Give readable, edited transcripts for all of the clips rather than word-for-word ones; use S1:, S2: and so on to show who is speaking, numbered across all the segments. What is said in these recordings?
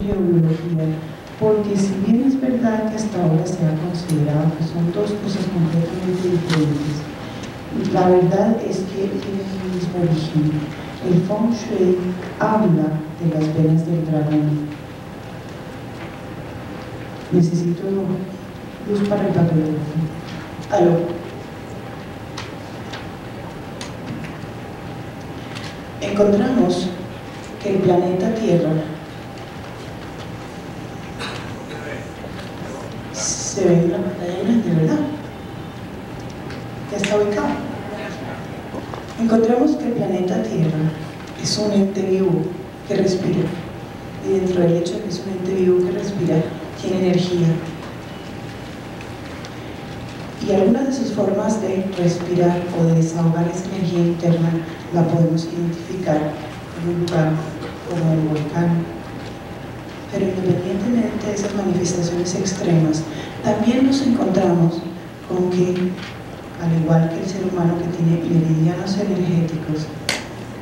S1: geobiología, porque si bien es verdad que hasta ahora se ha considerado que son dos cosas completamente diferentes, la verdad es que tienen el mismo origen. El Feng Shui habla de las venas del dragón. Necesito luz para el patógrafo. Aló. Encontramos que el planeta Tierra se ve en la pantalla grande, ¿verdad? Ya está ubicado. Encontramos que el planeta Tierra es un ente vivo que respira, y dentro del hecho de que es un ente vivo que respira, tiene energía. Y algunas de sus formas de respirar o de desahogar esa energía interna la podemos identificar en un lugar como el volcán. Pero independientemente de esas manifestaciones extremas, también nos encontramos con que, al igual que el ser humano que tiene meridianos energéticos,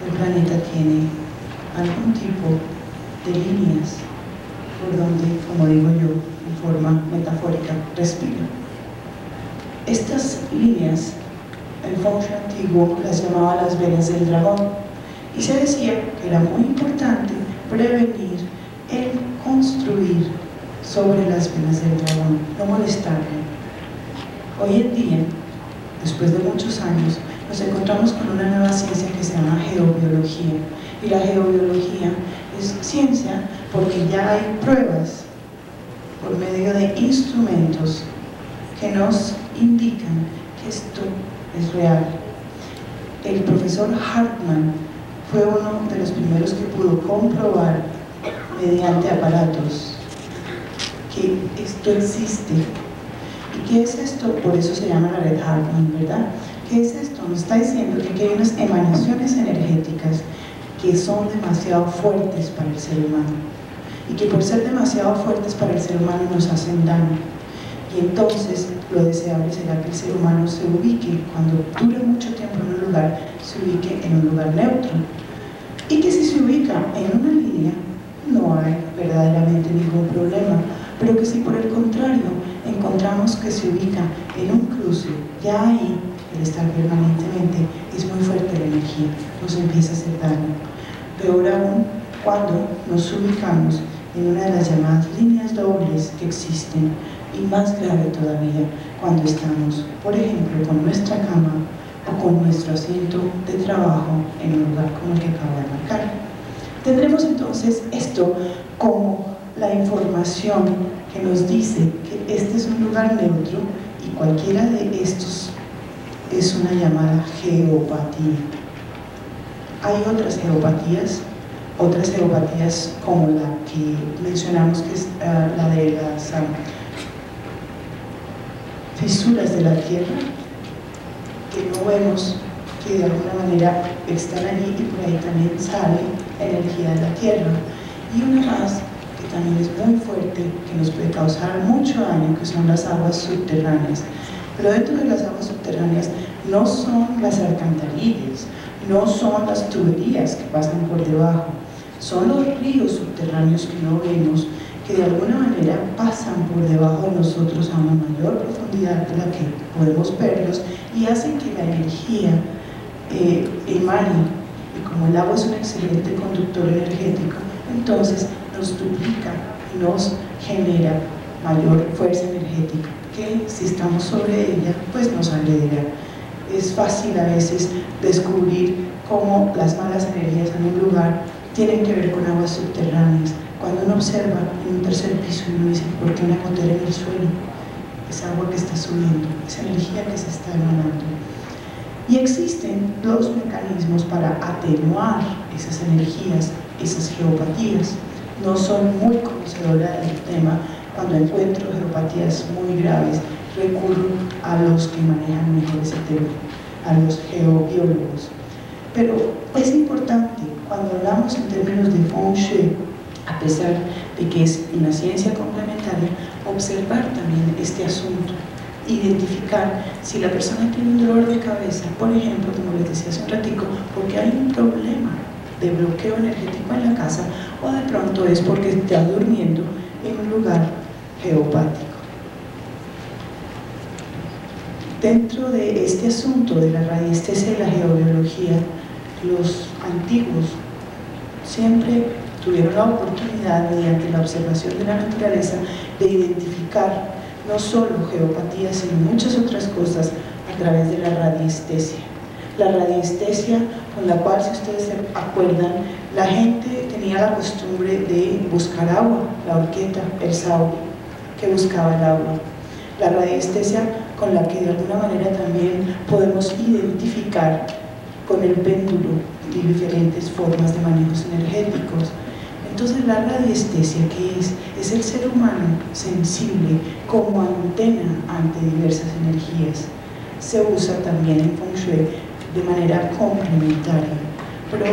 S1: el planeta tiene algún tipo de líneas por donde, como digo yo, en forma metafórica, respira. Estas líneas, el Feng Shui antiguo las llamaba las venas del dragón, y se decía que era muy importante prevenir el construir sobre las venas del dragón, no molestarle. Hoy en día, después de muchos años, nos encontramos con una nueva ciencia que se llama geobiología, y la geobiología es ciencia porque ya hay pruebas por medio de instrumentos que nos indican que esto es real. El profesor Hartmann fue uno de los primeros que pudo comprobar mediante aparatos que esto existe. ¿Y qué es esto? Por eso se llama la red Hartmann, ¿verdad? ¿Qué es esto? Nos está diciendo que aquí hay unas emanaciones energéticas que son demasiado fuertes para el ser humano, y que por ser demasiado fuertes para el ser humano nos hacen daño. Y entonces lo deseable será que el ser humano se ubique, cuando dure mucho tiempo en un lugar, se ubique en un lugar neutro. Y que si se ubica en una línea, no hay verdaderamente ningún problema. Pero que si por el contrario encontramos que se ubica en un cruce, ya ahí, el estar permanentemente, es muy fuerte la energía, nos empieza a hacer daño. Peor aún, cuando nos ubicamos en una de las llamadas líneas dobles que existen, y más grave todavía cuando estamos, por ejemplo, con nuestra cama o con nuestro asiento de trabajo en un lugar como el que acabo de marcar. Tendremos entonces esto como la información que nos dice que este es un lugar neutro, y cualquiera de estos es una llamada geopatía. Hay otras geopatías como la que mencionamos, que es la de las fisuras de la tierra, que no vemos, que de alguna manera están allí, y por ahí también sale energía de la tierra. Y una más que también es muy fuerte, que nos puede causar mucho daño, que son las aguas subterráneas. Pero dentro de las aguas subterráneas no son las alcantarillas, no son las tuberías que pasan por debajo, son los ríos subterráneos que no vemos, que de alguna manera pasan por debajo de nosotros a una mayor profundidad de la que podemos verlos, y hacen que la energía emane. Y como el agua es un excelente conductor energético, entonces nos duplica y nos genera mayor fuerza energética, que si estamos sobre ella, pues nos agrega. Es fácil a veces descubrir cómo las malas energías en un lugar tienen que ver con aguas subterráneas. Cuando uno observa en un tercer piso y uno dice, ¿por qué una gotera en el suelo? Es agua que está subiendo, es energía que se está emanando. Y existen dos mecanismos para atenuar esas energías, esas geopatías. No soy muy conocedora del tema. Cuando encuentro geopatías muy graves, recurro a los que manejan mejor ese tema, a los geobiólogos. Pero es importante, cuando hablamos en términos de Feng Shui, a pesar de que es una ciencia complementaria, observar también este asunto, identificar si la persona tiene un dolor de cabeza, por ejemplo, como les decía hace un ratico, porque hay un problema de bloqueo energético en la casa, o de pronto es porque estás durmiendo en un lugar geopático. Dentro de este asunto de la radiestesia y la geobiología, los antiguos siempre tuvieron la oportunidad, mediante la observación de la naturaleza, de identificar no solo geopatía, sino muchas otras cosas a través de la radiestesia. La radiestesia, con la cual, si ustedes se acuerdan, la gente tenía la costumbre de buscar agua, la horqueta, el sauri, que buscaba el agua. La radiestesia, con la que de alguna manera también podemos identificar con el péndulo y diferentes formas de manejos energéticos. Entonces la radiestesia, ¿qué es? Es el ser humano sensible como antena ante diversas energías. Se usa también en Feng Shui de manera complementaria, pero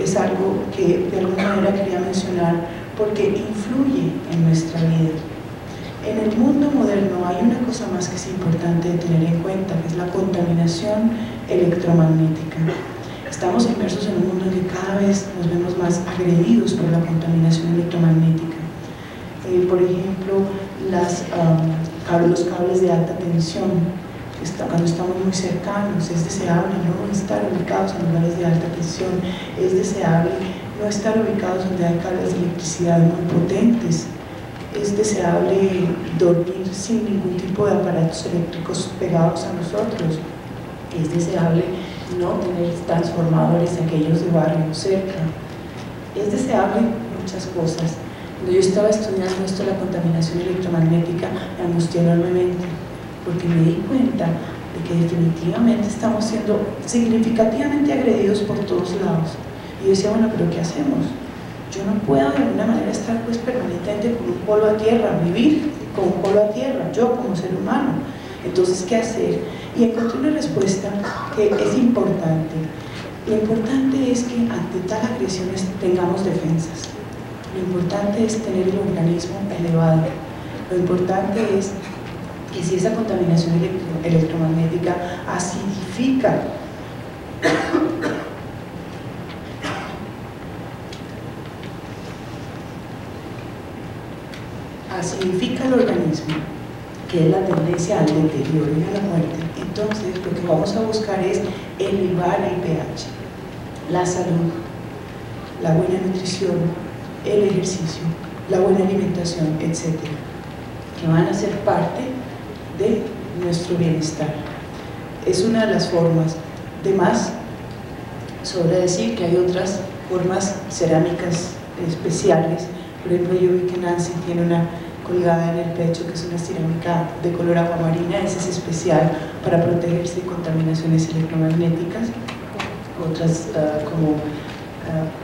S1: es algo que de alguna manera quería mencionar porque influye en nuestra vida. En el mundo moderno hay una cosa más que es importante de tener en cuenta, que es la contaminación electromagnética. Estamos inmersos en un mundo en que cada vez nos vemos más agredidos por la contaminación electromagnética. Por ejemplo, los cables de alta tensión, cuando estamos muy cercanos, es deseable no estar ubicados en lugares de alta tensión, es deseable no estar ubicados donde hay cables de electricidad muy potentes, es deseable dormir sin ningún tipo de aparatos eléctricos pegados a nosotros, es deseable no tener transformadores aquellos de barrio cerca, es deseable muchas cosas. Cuando yo estaba estudiando esto de la contaminación electromagnética, me angustié enormemente, porque me di cuenta de que definitivamente estamos siendo significativamente agredidos por todos lados. Y yo decía, bueno, pero ¿qué hacemos? Yo no puedo de alguna manera estar pues permanentemente con un polo a tierra, vivir con un polo a tierra, yo como ser humano. Entonces, ¿qué hacer? Y encontré una respuesta que es importante. Lo importante es que ante tal agresiones tengamos defensas. Lo importante es tener el organismo elevado. Lo importante es que si esa contaminación electromagnética acidifica el organismo, que es la tendencia al deterioro y a la muerte, entonces lo que vamos a buscar es elevar el pH, la salud, la buena nutrición, el ejercicio, la buena alimentación, etc., que van a ser parte de nuestro bienestar. Es una de las formas. De más, sobra decir que hay otras formas cerámicas especiales. Por ejemplo, yo vi que Nancy tiene una colgada en el pecho que es una cerámica de color aguamarina. Esa es especial para protegerse de contaminaciones electromagnéticas. Otras como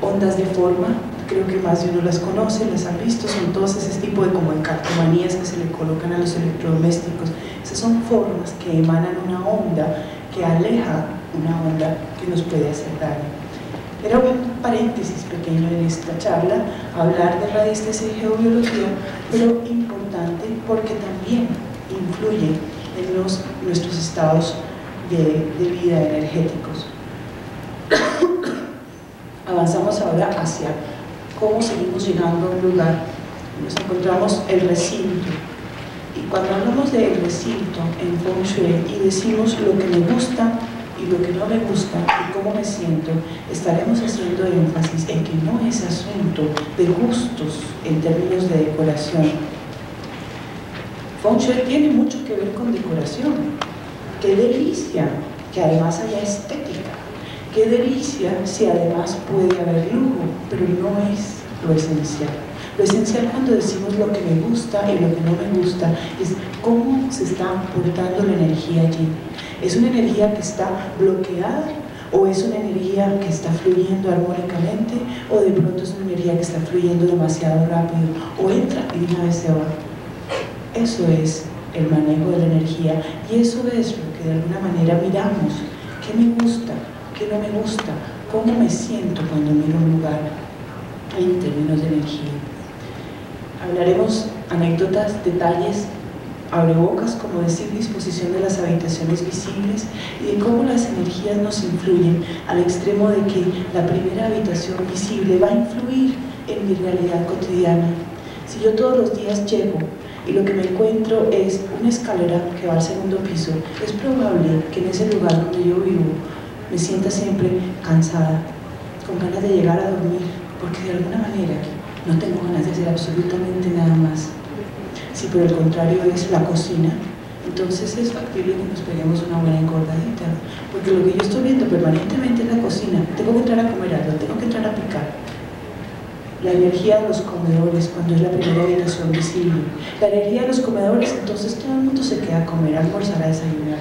S1: ondas de forma, creo que más de uno las conoce, las han visto, son todos ese tipo de como calcomanías que se le colocan a los electrodomésticos. Esas son formas que emanan una onda que aleja una onda que nos puede hacer daño. Era un paréntesis pequeño en esta charla, hablar de radiestesia y geobiología, pero importante porque también influye en nuestros estados de vida energéticos. Avanzamos ahora hacia cómo seguimos llegando a un lugar. Nos encontramos el recinto. Y cuando hablamos del recinto en Feng Shui y decimos lo que me gusta y lo que no me gusta y cómo me siento, estaremos haciendo énfasis en que no es asunto de gustos en términos de decoración. Feng Shui tiene mucho que ver con decoración. ¡Qué delicia! Que además haya estética. ¡Qué delicia si además puede haber lujo! Pero no es lo esencial. Lo esencial cuando decimos lo que me gusta y lo que no me gusta es cómo se está portando la energía allí. ¿Es una energía que está bloqueada o es una energía que está fluyendo armónicamente o de pronto es una energía que está fluyendo demasiado rápido o entra y de una vez se va? Eso es el manejo de la energía y eso es lo que de alguna manera miramos. ¿Qué me gusta? ¿Qué no me gusta? ¿Cómo me siento cuando miro un lugar en términos de energía? Hablaremos anécdotas, detalles abrebocas, como decir, disposición de las habitaciones visibles y de cómo las energías nos influyen al extremo de que la primera habitación visible va a influir en mi realidad cotidiana. Si yo todos los días llego y lo que me encuentro es una escalera que va al segundo piso, es probable que en ese lugar donde yo vivo me sienta siempre cansada, con ganas de llegar a dormir, porque de alguna manera no tengo ganas de hacer absolutamente nada más. Si por el contrario es la cocina, entonces es factible que nos peguemos una buena engordadita, porque lo que yo estoy viendo permanentemente es la cocina. Tengo que entrar a comer algo, tengo que entrar a picar. La energía de los comedores, cuando es la primera habitación visible. La energía de los comedores, entonces todo el mundo se queda a comer, a almorzar, a desayunar.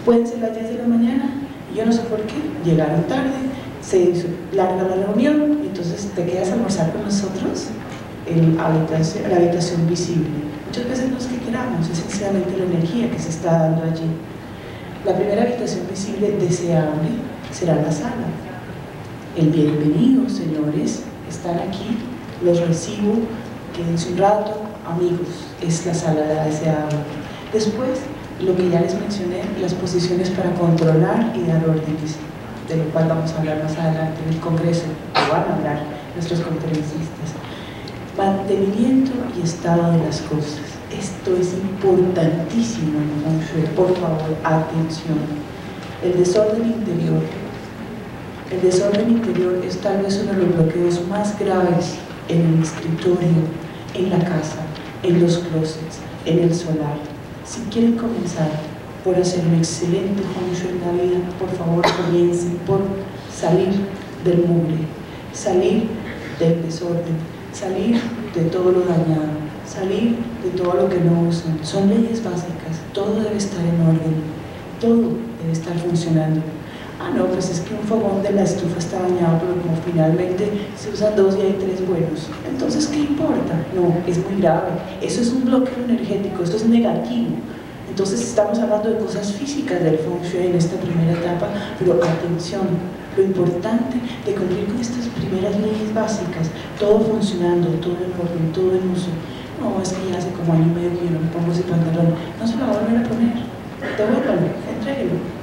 S1: Pueden ser las 10 de la mañana, y yo no sé por qué, llegaron tarde, se larga la reunión, y entonces te quedas a almorzar con nosotros en la habitación visible. Muchas veces no es que queramos, es sencillamente la energía que se está dando allí. La primera habitación visible deseable será la sala. El bienvenido, señores, están aquí, los recibo, quédense un rato, amigos, es la sala de la deseable. Después, lo que ya les mencioné, las posiciones para controlar y dar órdenes, de lo cual vamos a hablar más adelante en el congreso, o van a hablar nuestros conferencistas. Mantenimiento y estado de las cosas. Esto es importantísimo en Feng Shui. Por favor, atención. El desorden interior. El desorden interior es tal vez uno de los bloqueos más graves en el escritorio, en la casa, en los closets, en el solar. Si quieren comenzar por hacer un excelente Feng Shui en la vida, por favor comiencen por salir del mugre, salir del desorden, salir de todo lo dañado, salir de todo lo que no usan. Son leyes básicas, todo debe estar en orden, todo debe estar funcionando. Ah, no, pues es que un fogón de la estufa está dañado, pero como finalmente se usan 2 y hay 3 buenos, entonces ¿qué importa? No, es muy grave, eso es un bloqueo energético, esto es negativo. Entonces estamos hablando de cosas físicas del Feng Shui en esta primera etapa, pero atención, lo importante de cumplir con estas primeras leyes básicas, todo funcionando, todo en orden, todo en uso. No, es que ya hace como año y medio que yo no me pongo ese pantalón, no se lo va a volver a poner, devuélvalo, entréguelo.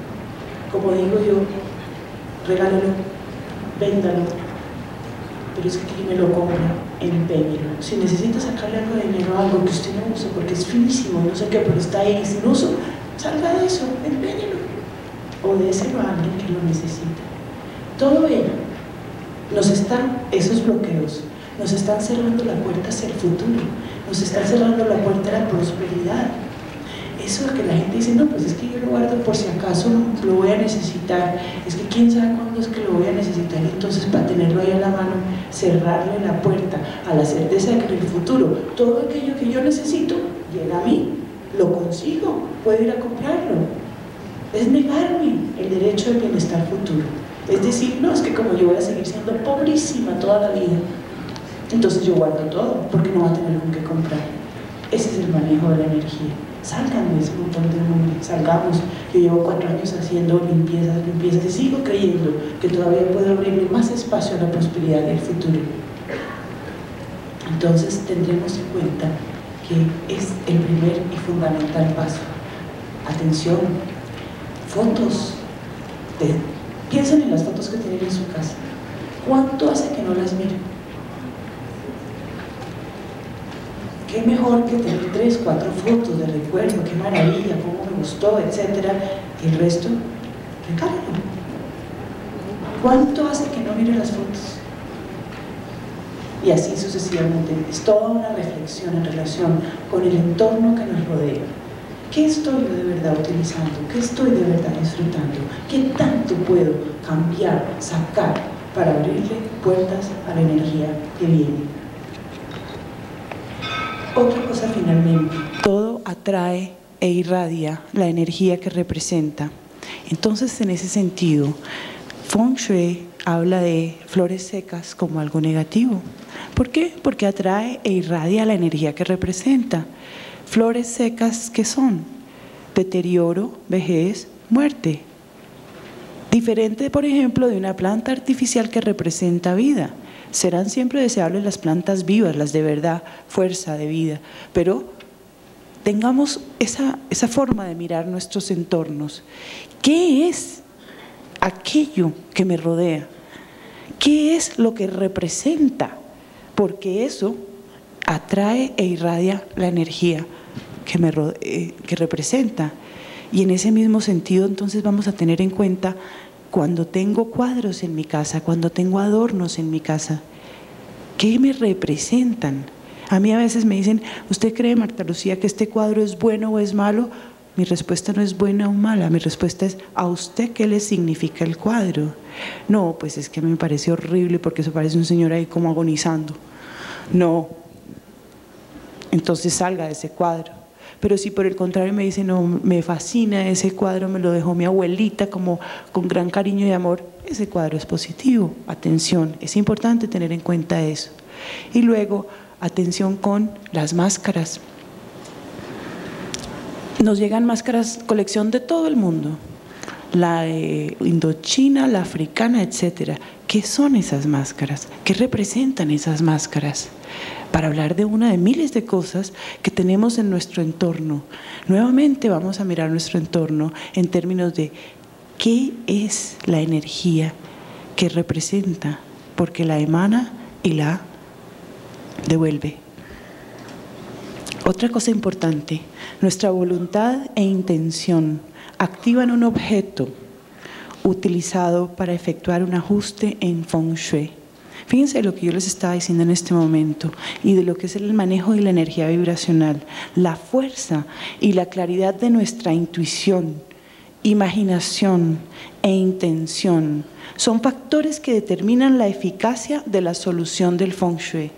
S1: Como digo yo, regálalo, véndalo, pero es que quien me lo compra, empeñelo. Si necesita sacarle algo de dinero a algo que usted no usa porque es finísimo, no sé qué, pero está ahí sin uso, salga de eso, empeñelo, o déselo a alguien que lo necesita. Todo ello esos bloqueos nos están cerrando la puerta hacia el futuro, nos están cerrando la puerta a la prosperidad. Eso que la gente dice, no, pues es que yo lo guardo por si acaso lo voy a necesitar, es que quién sabe cuándo es que lo voy a necesitar, entonces para tenerlo ahí a la mano, cerrarle la puerta a la certeza de que en el futuro todo aquello que yo necesito llega a mí, lo consigo, puedo ir a comprarlo. Es negarme el derecho al bienestar futuro. Es decir, no, es que como yo voy a seguir siendo pobrísima toda la vida, entonces yo guardo todo, porque no va a tener con qué comprar. Ese es el manejo de la energía. Salgan de ese montón de mundo, salgamos. Yo llevo 4 años haciendo limpiezas y sigo creyendo que todavía puedo abrirle más espacio a la prosperidad del futuro. Entonces tendremos en cuenta que es el primer y fundamental paso. Atención, fotos. Piensen en las fotos que tienen en su casa. ¿Cuánto hace que no las miren? Qué mejor que tener 3, 4 fotos de recuerdo, qué maravilla, cómo me gustó, etcétera. Y el resto, regálalo. ¿Cuánto hace que no mire las fotos? Y así sucesivamente. Es toda una reflexión en relación con el entorno que nos rodea. ¿Qué estoy yo de verdad utilizando? ¿Qué estoy de verdad disfrutando? ¿Qué tanto puedo cambiar, sacar para abrirle puertas a la energía que viene? Otra cosa finalmente, todo atrae e irradia la energía que representa. Entonces, en ese sentido, Feng Shui habla de flores secas como algo negativo. ¿Por qué? Porque atrae e irradia la energía que representa. Flores secas, ¿qué son? Deterioro, vejez, muerte. Diferente, por ejemplo, de una planta artificial que representa vida. Serán siempre deseables las plantas vivas, las de verdad, fuerza de vida, pero
S2: tengamos esa forma de mirar nuestros entornos. ¿Qué es aquello que me rodea? ¿Qué es lo que representa? Porque eso atrae e irradia la energía que representa. Y en ese mismo sentido, entonces vamos a tener en cuenta cuando tengo cuadros en mi casa, cuando tengo adornos en mi casa, ¿qué me representan? A mí a veces me dicen, ¿usted cree, Marta Lucía, que este cuadro es bueno o es malo? Mi respuesta no es buena o mala, mi respuesta es, ¿a usted qué le significa el cuadro? No, pues es que a mí me parece horrible porque eso parece un señor ahí como agonizando. No, entonces salga de ese cuadro. Pero si por el contrario me dicen, no, me fascina ese cuadro, me lo dejó mi abuelita como con gran cariño y amor, ese cuadro es positivo. Atención, es importante tener en cuenta eso. Y luego, atención con las máscaras. Nos llegan máscaras, colección de todo el mundo, la indochina, la africana, etcétera. ¿Qué son esas máscaras? ¿Qué representan esas máscaras? Para hablar de una de miles de cosas que tenemos en nuestro entorno. Nuevamente vamos a mirar nuestro entorno en términos de qué es la energía que representa, porque la emana y la devuelve. Otra cosa importante, nuestra voluntad e intención activan un objeto utilizado para efectuar un ajuste en Feng Shui. Fíjense de lo que yo les estaba diciendo en este momento y de lo que es el manejo de la energía vibracional, la fuerza y la claridad de nuestra intuición, imaginación e intención son factores que determinan la eficacia de la solución del Feng Shui.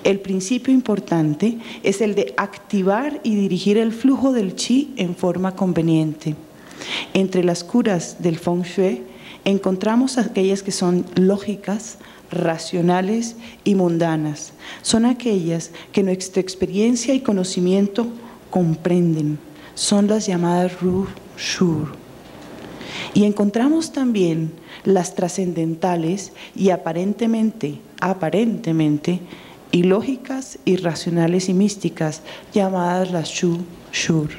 S2: El principio importante es el de activar y dirigir el flujo del chi en forma conveniente. Entre las curas del Feng Shui encontramos aquellas que son lógicas, racionales y mundanas. Son aquellas que nuestra experiencia y conocimiento comprenden. Son las llamadas Ru Shur. Y encontramos también las trascendentales y aparentemente ilógicas, irracionales y místicas, llamadas las Shu Shur.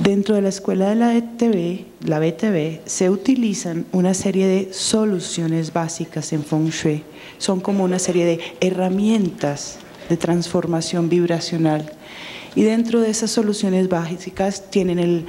S2: Dentro de la escuela de la BTV, se utilizan una serie de soluciones básicas en Feng Shui. Son como una serie de herramientas de transformación vibracional. Y dentro de esas soluciones básicas tienen el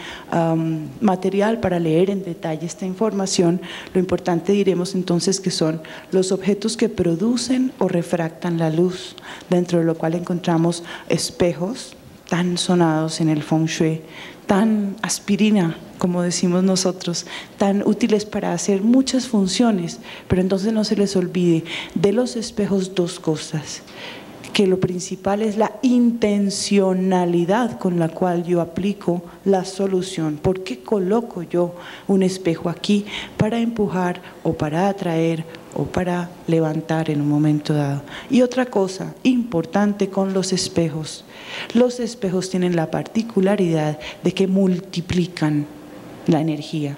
S2: material para leer en detalle esta información. Lo importante diremos entonces que son los objetos que producen o refractan la luz, dentro de lo cual encontramos espejos tan sonados en el Feng Shui, tan aspirina, como decimos nosotros, tan útiles para hacer muchas funciones, pero entonces no se les olvide de los espejos dos cosas, que lo principal es la intencionalidad con la cual yo aplico la solución. ¿Por qué coloco yo un espejo aquí? Para empujar o para atraer o para levantar en un momento dado. Y otra cosa importante con los espejos tienen la particularidad de que multiplican la energía.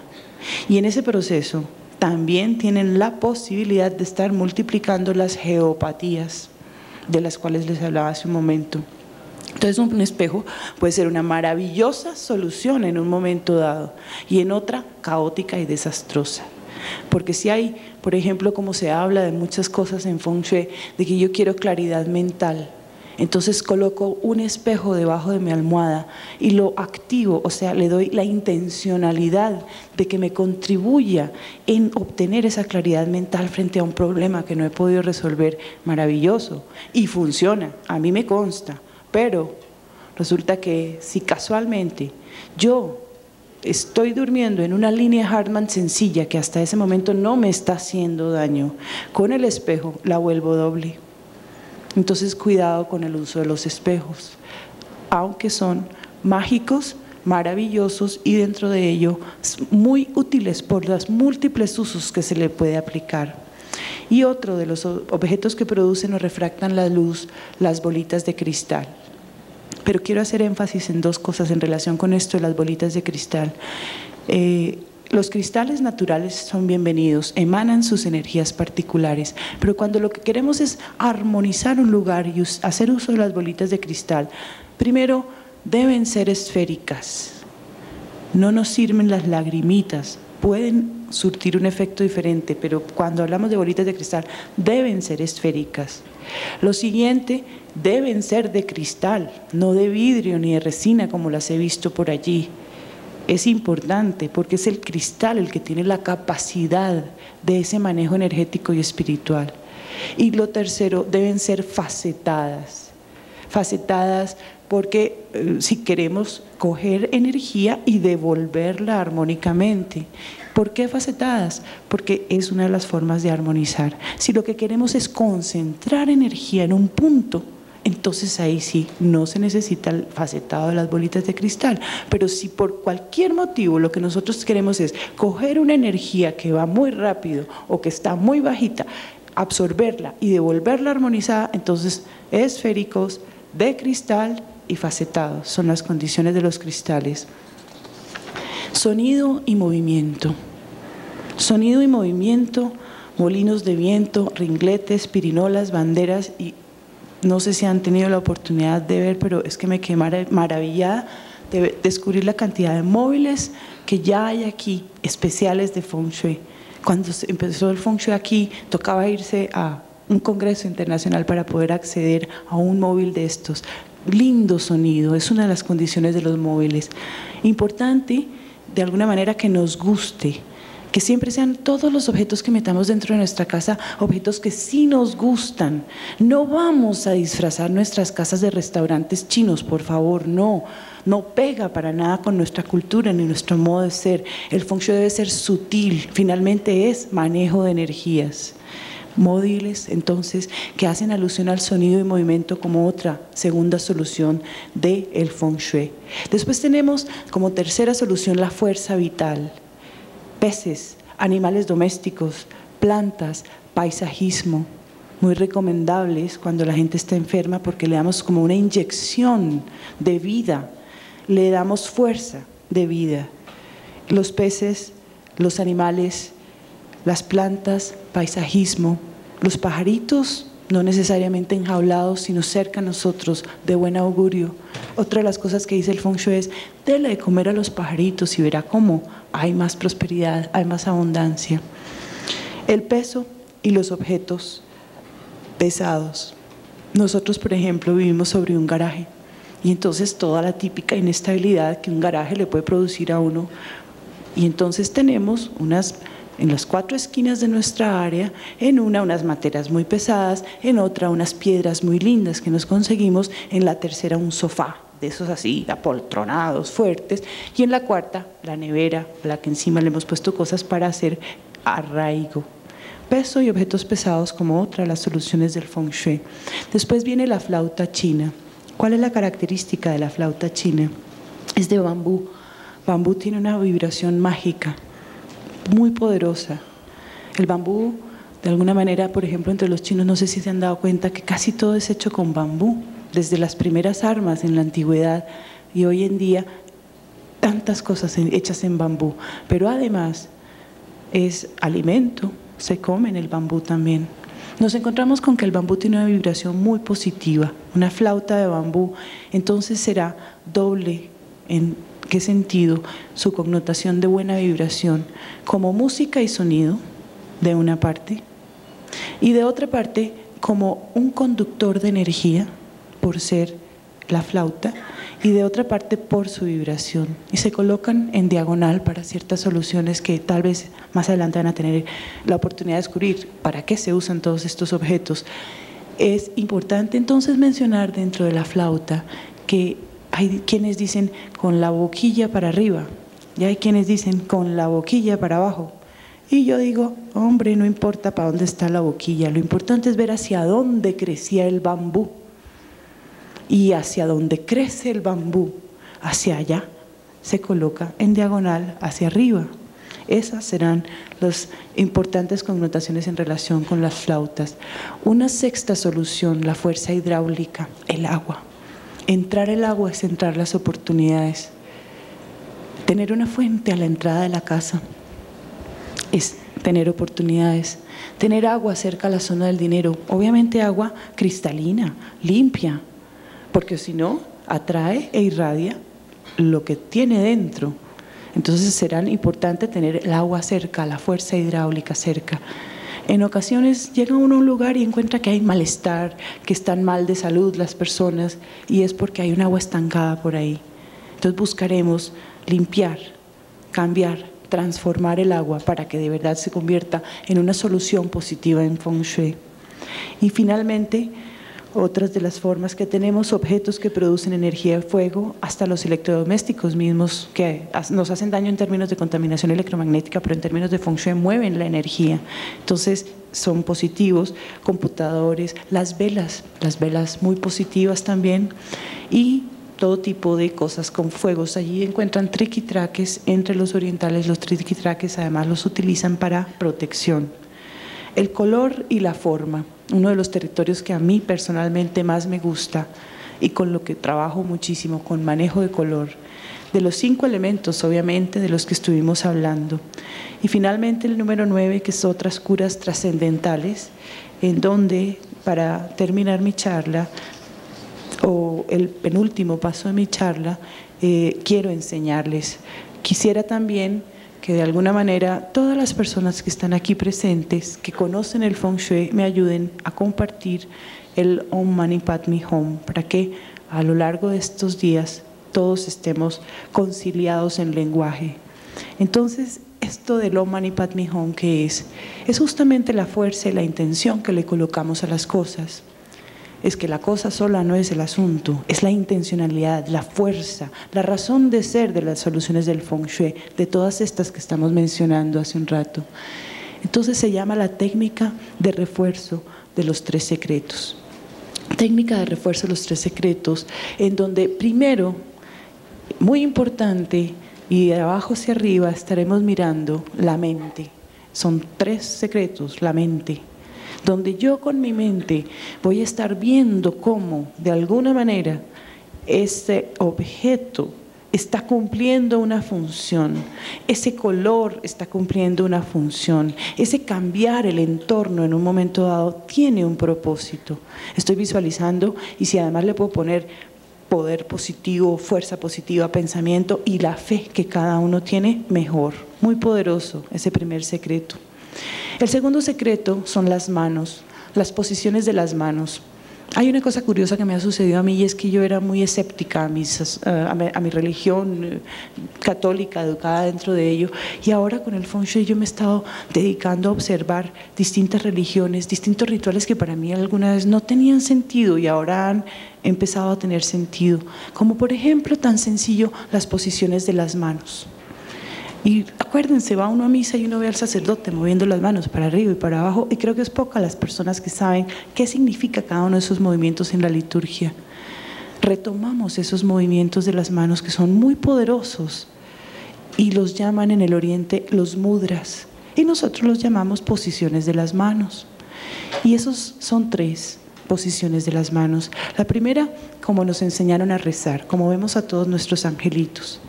S2: Y en ese proceso también tienen la posibilidad de estar multiplicando las geopatías, de las cuales les hablaba hace un momento. Entonces un espejo puede ser una maravillosa solución en un momento dado y en otra caótica y desastrosa. Porque si hay, por ejemplo, como se habla de muchas cosas en Feng Shui, de que yo quiero claridad mental, entonces coloco un espejo debajo de mi almohada y lo activo, o sea, le doy la intencionalidad de que me contribuya en obtener esa claridad mental frente a un problema que no he podido resolver. Maravilloso, y funciona, a mí me consta, pero resulta que si casualmente yo estoy durmiendo en una línea Hartmann sencilla que hasta ese momento no me está haciendo daño, con el espejo la vuelvo doble. Entonces cuidado con el uso de los espejos, aunque son mágicos, maravillosos y dentro de ello muy útiles por los múltiples usos que se le puede aplicar. Y otro de los objetos que producen o refractan la luz, las bolitas de cristal. Pero quiero hacer énfasis en dos cosas en relación con esto de las bolitas de cristal. Los cristales naturales son bienvenidos, emanan sus energías particulares, pero cuando lo que queremos es armonizar un lugar y hacer uso de las bolitas de cristal, Primero, deben ser esféricas. No nos sirven las lagrimitas, pueden surtir un efecto diferente, pero cuando hablamos de bolitas de cristal, deben ser esféricas. Lo siguiente, deben ser de cristal, no de vidrio ni de resina como las he visto por allí. Es importante porque es el cristal el que tiene la capacidad de ese manejo energético y espiritual. Y lo tercero, deben ser facetadas. Facetadas porque si queremos coger energía y devolverla armónicamente. ¿Por qué facetadas? Porque es una de las formas de armonizar. Si lo que queremos es concentrar energía en un punto, entonces ahí sí, no se necesita el facetado de las bolitas de cristal. Pero si por cualquier motivo lo que nosotros queremos es coger una energía que va muy rápido o que está muy bajita, absorberla y devolverla armonizada, entonces esféricos, de cristal y facetados son las condiciones de los cristales. Sonido y movimiento. Sonido y movimiento, molinos de viento, ringletes, pirinolas, banderas, y no sé si han tenido la oportunidad de ver, pero es que me quedé maravillada de descubrir la cantidad de móviles que ya hay aquí, especiales de Feng Shui. Cuando empezó el Feng Shui aquí, tocaba irse a un congreso internacional para poder acceder a un móvil de estos. Lindo sonido, es una de las condiciones de los móviles. Importante, de alguna manera, que nos guste, que siempre sean todos los objetos que metamos dentro de nuestra casa, objetos que sí nos gustan. No vamos a disfrazar nuestras casas de restaurantes chinos, por favor, no. No pega para nada con nuestra cultura ni nuestro modo de ser. El Feng Shui debe ser sutil, finalmente es manejo de energías. Móviles, entonces, que hacen alusión al sonido y movimiento como otra segunda solución del Feng Shui. Después tenemos como tercera solución la fuerza vital. Peces, animales domésticos, plantas, paisajismo, muy recomendables cuando la gente está enferma porque le damos como una inyección de vida, le damos fuerza de vida. Los peces, los animales, las plantas, paisajismo, los pajaritos, no necesariamente enjaulados, sino cerca a nosotros, de buen augurio. Otra de las cosas que dice el Feng Shui es, déle de comer a los pajaritos y verá cómo hay más prosperidad, hay más abundancia. El peso y los objetos pesados. Nosotros, por ejemplo, vivimos sobre un garaje y entonces toda la típica inestabilidad que un garaje le puede producir a uno. Y entonces tenemos en las 4 esquinas de nuestra área, en unas materas muy pesadas, en otra unas piedras muy lindas que nos conseguimos, en la tercera un sofá, de esos así, apoltronados, fuertes, y en la cuarta la nevera, a la que encima le hemos puesto cosas para hacer arraigo. Peso y objetos pesados como otra de las soluciones del Feng Shui. Después viene la flauta china. ¿Cuál es la característica de la flauta china? Es de bambú. Bambú tiene una vibración mágica, muy poderosa. El bambú, de alguna manera, por ejemplo, entre los chinos, no sé si se han dado cuenta que casi todo es hecho con bambú, desde las primeras armas en la antigüedad y hoy en día tantas cosas hechas en bambú, pero además es alimento, se come en el bambú también. Nos encontramos con que el bambú tiene una vibración muy positiva, una flauta de bambú, entonces será doble. ¿En qué sentido? Su connotación de buena vibración, como música y sonido, de una parte, y de otra parte, como un conductor de energía, por ser la flauta, y de otra parte por su vibración, y se colocan en diagonal para ciertas soluciones que tal vez más adelante van a tener la oportunidad de descubrir para qué se usan todos estos objetos. Es importante entonces mencionar dentro de la flauta que hay quienes dicen con la boquilla para arriba y hay quienes dicen con la boquilla para abajo. Y yo digo, hombre, no importa para dónde está la boquilla, lo importante es ver hacia dónde crecía el bambú. Y hacia donde crece el bambú, hacia allá, se coloca en diagonal hacia arriba. Esas serán las importantes connotaciones en relación con las flautas. Una sexta solución, la fuerza hidráulica, el agua. Entrar el agua es entrar las oportunidades. Tener una fuente a la entrada de la casa es tener oportunidades. Tener agua cerca a la zona del dinero, obviamente agua cristalina, limpia. Porque si no, atrae e irradia lo que tiene dentro. Entonces será importante tener el agua cerca, la fuerza hidráulica cerca. En ocasiones llega uno a un lugar y encuentra que hay malestar, que están mal de salud las personas, y es porque hay un agua estancada por ahí. Entonces buscaremos limpiar, cambiar, transformar el agua para que de verdad se convierta en una solución positiva en Feng Shui. Y finalmente, otras de las formas que tenemos, objetos que producen energía de fuego, hasta los electrodomésticos mismos que nos hacen daño en términos de contaminación electromagnética, pero en términos de Feng Shui mueven la energía. Entonces son positivos, computadores, las velas muy positivas también, y todo tipo de cosas con fuegos. Allí encuentran triquitraques. Entre los orientales los triquitraques además los utilizan para protección. El color y la forma, uno de los territorios que a mí personalmente más me gusta y con lo que trabajo muchísimo, con manejo de color. De los 5 elementos, obviamente, de los que estuvimos hablando. Y finalmente el número 9, que es otras curas trascendentales, en donde, para terminar mi charla, o el penúltimo paso de mi charla, quiero enseñarles. Quisiera también que de alguna manera todas las personas que están aquí presentes, que conocen el Feng Shui, me ayuden a compartir el Om Mani Padme Hum, para que a lo largo de estos días todos estemos conciliados en lenguaje. Entonces, esto del Om Mani Padme Hum, ¿qué es? Es justamente la fuerza y la intención que le colocamos a las cosas. Es que la cosa sola no es el asunto, es la intencionalidad, la fuerza, la razón de ser de las soluciones del Feng Shui, de todas estas que estamos mencionando hace un rato. Entonces se llama la técnica de refuerzo de los 3 secretos. Técnica de refuerzo de los 3 secretos, en donde primero, muy importante, y de abajo hacia arriba estaremos mirando la mente. Son 3 secretos, la mente, donde yo con mi mente voy a estar viendo cómo, de alguna manera, este objeto está cumpliendo una función, ese color está cumpliendo una función, ese cambiar el entorno en un momento dado tiene un propósito. Estoy visualizando, y si además le puedo poner poder positivo, fuerza positiva, pensamiento y la fe que cada uno tiene, mejor. Muy poderoso ese primer secreto. El segundo secreto son las manos, las posiciones de las manos. Hay una cosa curiosa que me ha sucedido a mí, y es que yo era muy escéptica a mi religión católica, educada dentro de ello, y ahora con el Feng Shui yo me he estado dedicando a observar distintas religiones, distintos rituales que para mí alguna vez no tenían sentido y ahora han empezado a tener sentido, como por ejemplo tan sencillo las posiciones de las manos. Y acuérdense, va uno a misa y uno ve al sacerdote moviendo las manos para arriba y para abajo, y creo que es pocas las personas que saben qué significa cada uno de esos movimientos en la liturgia. Retomamos esos movimientos de las manos que son muy poderosos y los llaman en el oriente los mudras, y nosotros los llamamos posiciones de las manos. Y esos son 3 posiciones de las manos. La primera, como nos enseñaron a rezar, como vemos a todos nuestros angelitos.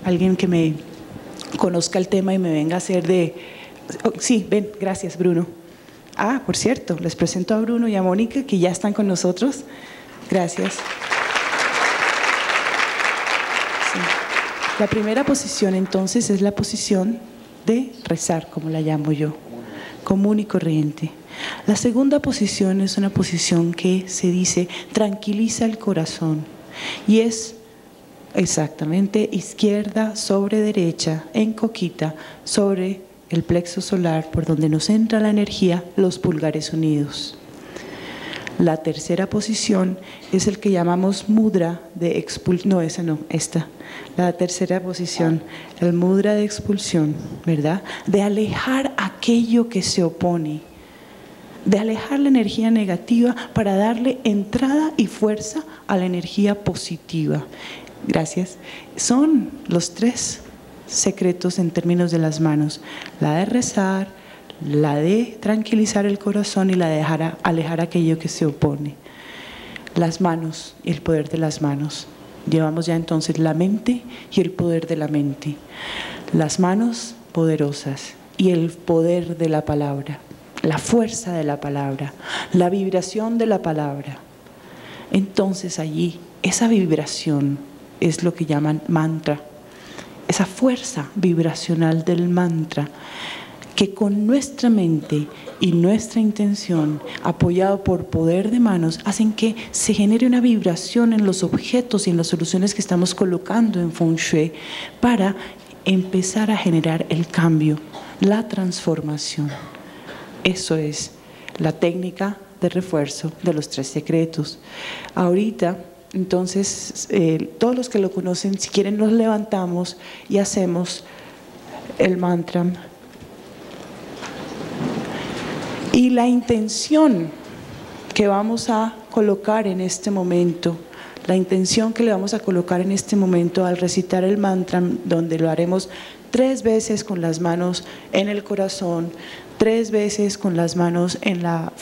S2: Alguien que me conozca el tema y me venga a hacer de... Oh, sí, ven, gracias Bruno. Ah, por cierto, les presento a Bruno y a Mónica, que ya están con nosotros. Gracias. Sí. La primera posición entonces es la posición de rezar, como la llamo yo, común y corriente. La segunda posición es una posición que se dice tranquiliza el corazón, y es exactamente izquierda sobre derecha, en coquita, sobre el plexo solar, por donde nos entra la energía, los pulgares unidos. La tercera posición es el que llamamos mudra de expulsión, no, esa no, esta. La tercera posición, el mudra de expulsión, ¿verdad? De alejar aquello que se opone, de alejar la energía negativa para darle entrada y fuerza a la energía positiva. Gracias. Son los 3 secretos en términos de las manos: la de rezar, la de tranquilizar el corazón y la de alejar aquello que se opone. Las manos y el poder de las manos. Llevamos ya entonces la mente y el poder de la mente. Las manos poderosas y el poder de la palabra, la fuerza de la palabra, la vibración de la palabra. entonces allí esa vibración es lo que llaman mantra, esa fuerza vibracional del mantra, que con nuestra mente y nuestra intención, apoyado por poder de manos, hacen que se genere una vibración en los objetos y en las soluciones que estamos colocando en Feng Shui para empezar a generar el cambio, la transformación. Eso es la técnica de refuerzo de los 3 secretos. Ahorita, entonces, todos los que lo conocen, si quieren los levantamos y hacemos el mantra. Y la intención que vamos a colocar en este momento, la intención que le vamos a colocar en este momento al recitar el mantra, donde lo haremos 3 veces con las manos en el corazón, 3 veces con las manos en la